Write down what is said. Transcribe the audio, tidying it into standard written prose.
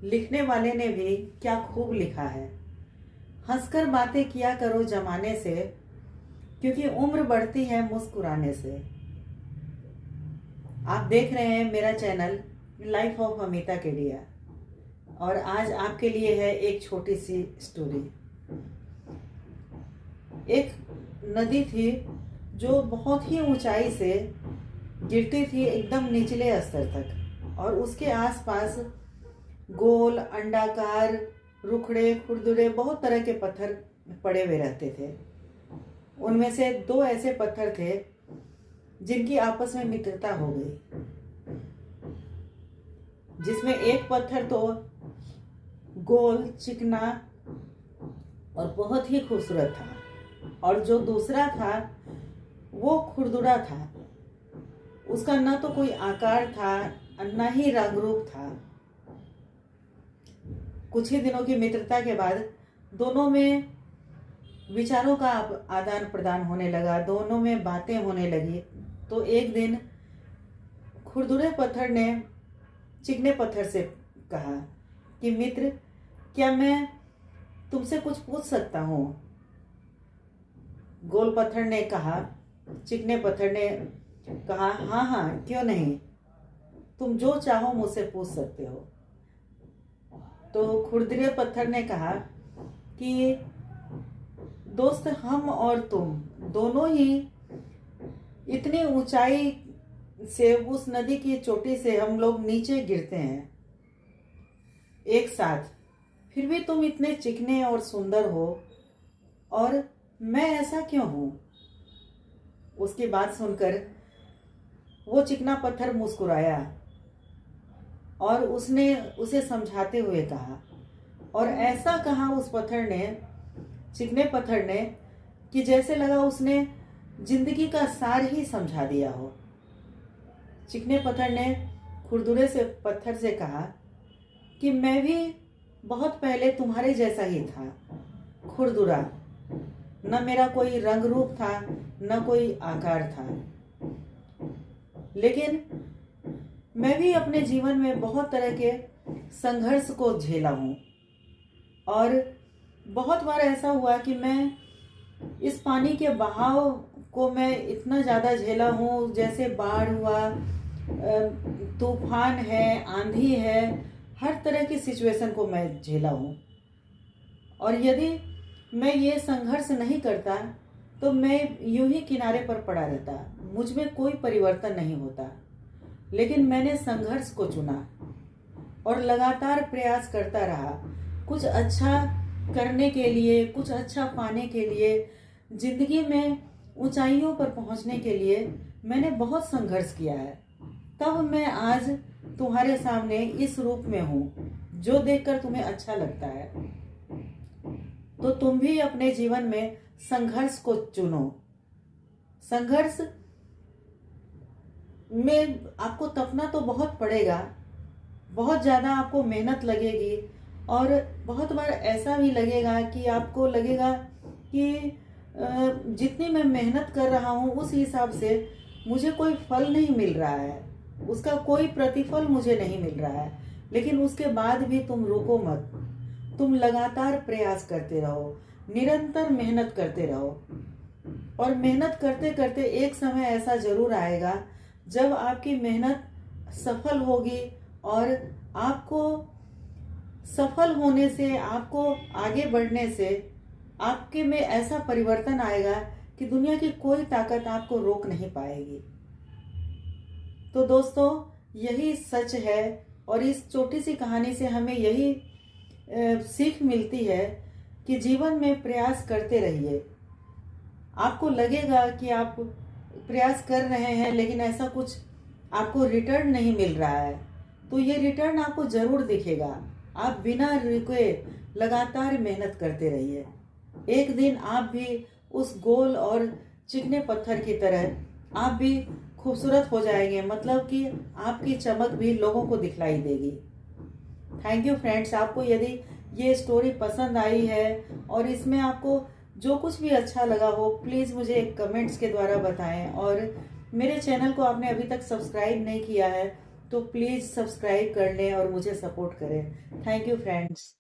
लिखने वाले ने भी क्या खूब लिखा है। हंसकर बातें किया करो जमाने से, क्योंकि उम्र बढ़ती है मुस्कुराने से। आप देख रहे हैं मेरा channel life of Amita Kedia, और आज आपके लिए है एक छोटी सी स्टोरी। एक नदी थी जो बहुत ही ऊंचाई से गिरती थी एकदम निचले स्तर तक, और उसके आसपास गोल, अंडाकार, रुखड़े, खुरदुरे बहुत तरह के पत्थर पड़े हुए रहते थे। उनमें से दो ऐसे पत्थर थे जिनकी आपस में मित्रता हो गई, जिसमें एक पत्थर तो गोल, चिकना और बहुत ही खूबसूरत था, और जो दूसरा था वो खुरदुरा था। उसका न तो कोई आकार था, न ही रंग रूप था। कुछ ही दिनों की मित्रता के बाद दोनों में विचारों का आदान प्रदान होने लगा, दोनों में बातें होने लगी। तो एक दिन खुरदुरे पत्थर ने चिकने पत्थर से कहा कि मित्र, क्या मैं तुमसे कुछ पूछ सकता हूँ? गोल पत्थर ने कहा। चिकने पत्थर ने कहा, हाँ हाँ, क्यों नहीं, तुम जो चाहो मुझसे पूछ सकते हो। तो खुरदुरे पत्थर ने कहा कि दोस्त, हम और तुम दोनों ही इतनी ऊंचाई से, उस नदी की चोटी से हम लोग नीचे गिरते हैं एक साथ, फिर भी तुम इतने चिकने और सुंदर हो, और मैं ऐसा क्यों हूं? उसकी बात सुनकर वो चिकना पत्थर मुस्कुराया और उसने उसे समझाते हुए कहा, और ऐसा कहा उस पत्थर ने, चिकने पत्थर ने, कि जैसे लगा उसने जिंदगी का सार ही समझा दिया हो। चिकने पत्थर ने खुरदुरे से पत्थर से कहा कि मैं भी बहुत पहले तुम्हारे जैसा ही था, खुरदुरा। न मेरा कोई रंग रूप था, न कोई आकार था, लेकिन मैं भी अपने जीवन में बहुत तरह के संघर्ष को झेला हूँ, और बहुत बार ऐसा हुआ कि मैं इस पानी के बहाव को मैं इतना ज़्यादा झेला हूँ, जैसे बाढ़ हुआ, तूफान है, आंधी है, हर तरह की सिचुएशन को मैं झेला हूँ। और यदि मैं ये संघर्ष नहीं करता तो मैं यूं ही किनारे पर पड़ा रहता, मुझ में कोई परिवर्तन नहीं होता। लेकिन मैंने संघर्ष को चुना और लगातार प्रयास करता रहा, कुछ अच्छा करने के लिए, कुछ अच्छा पाने के लिए, जिंदगी में ऊंचाइयों पर पहुंचने के लिए मैंने बहुत संघर्ष किया है। तब मैं आज तुम्हारे सामने इस रूप में हूँ जो देखकर तुम्हें अच्छा लगता है। तो तुम भी अपने जीवन में संघर्ष को चुनो। संघर्ष में आपको तपना तो बहुत पड़ेगा, बहुत ज़्यादा आपको मेहनत लगेगी, और बहुत बार ऐसा भी लगेगा कि आपको लगेगा कि जितनी मैं मेहनत कर रहा हूँ उस हिसाब से मुझे कोई फल नहीं मिल रहा है, उसका कोई प्रतिफल मुझे नहीं मिल रहा है। लेकिन उसके बाद भी तुम रुको मत, तुम लगातार प्रयास करते रहो, निरंतर मेहनत करते रहो, और मेहनत करते करते एक समय ऐसा जरूर आएगा जब आपकी मेहनत सफल होगी, और आपको सफल होने से, आपको आगे बढ़ने से आपके में ऐसा परिवर्तन आएगा कि दुनिया की कोई ताकत आपको रोक नहीं पाएगी। तो दोस्तों, यही सच है, और इस छोटी सी कहानी से हमें यही सीख मिलती है कि जीवन में प्रयास करते रहिए। आपको लगेगा कि आप प्रयास कर रहे हैं लेकिन ऐसा कुछ आपको रिटर्न नहीं मिल रहा है, तो ये रिटर्न आपको जरूर दिखेगा। आप बिना रुके लगातार मेहनत करते रहिए, एक दिन आप भी उस गोल और चिकने पत्थर की तरह आप भी खूबसूरत हो जाएंगे, मतलब कि आपकी चमक भी लोगों को दिखलाई देगी। Thank you friends. आपको यदि ये स्टोरी पसंद आई है और इसमें आपको जो कुछ भी अच्छा लगा हो, प्लीज़ मुझे कमेंट्स के द्वारा बताएं, और मेरे चैनल को आपने अभी तक सब्सक्राइब नहीं किया है तो प्लीज़ सब्सक्राइब कर लें और मुझे सपोर्ट करें। Thank you friends.